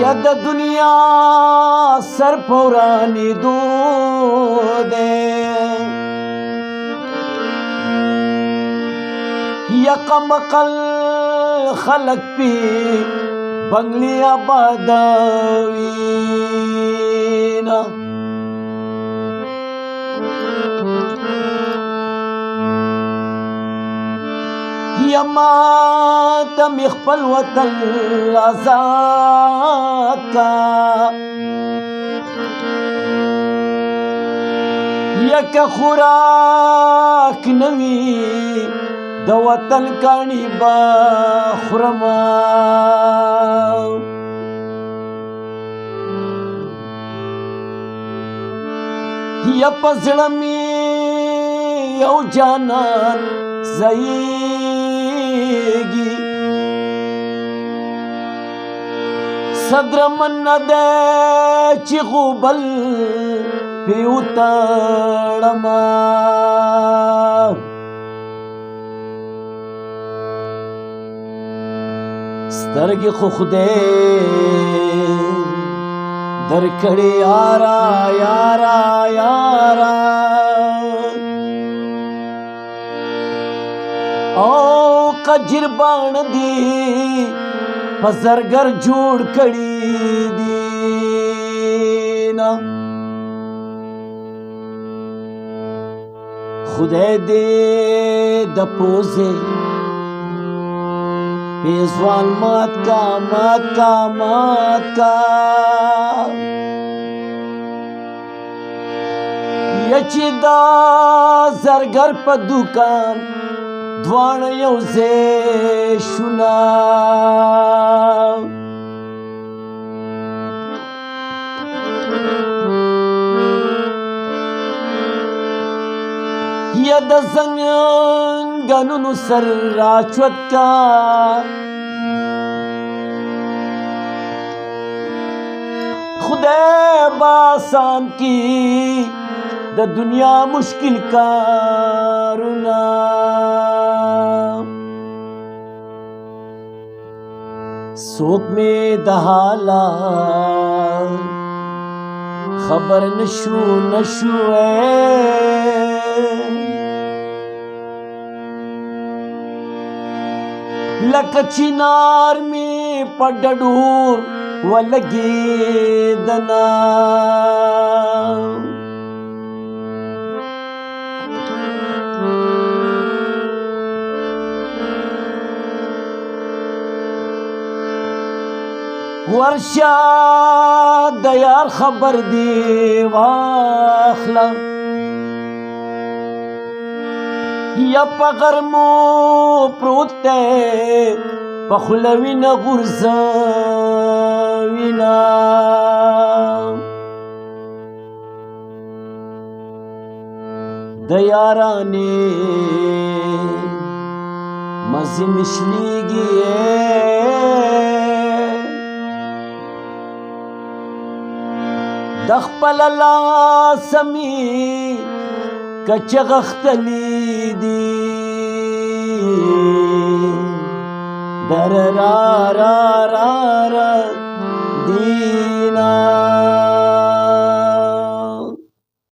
ید دنیا سر پورانی دو دے یقم قل خلق پی بنگلی آبادوینا یما تم اخپل وطن آزاد کا یک خوراک نوی د وطن کانی با خورما یا پزړمی یو جانان زئیگی صدر من دے چی غوبل پیوتاڑما سترگی خودے درکڑی یارا یارا یارا او قجر بان دی پزرگر جوڑ کڑی دینا خدای دے دپوزے پیزوان مات کا مات کا مات کا یچی دا زرگر پا دکان دوان یوزے شنا ید زنگنونو سر راچوت کا خدای باسان کی د دنیا مشکل کارونا سوک میں دہالا خبر نشو نشو لک چنار میں پڈڈور ولگی دنا ورشا دیار خبر دی واخلا یا پغرمو پروتے پخلوین غرزاوینا دیارانے مزی مشلیگی دخپل لاسمی کچغختلی دی در را را را را دینا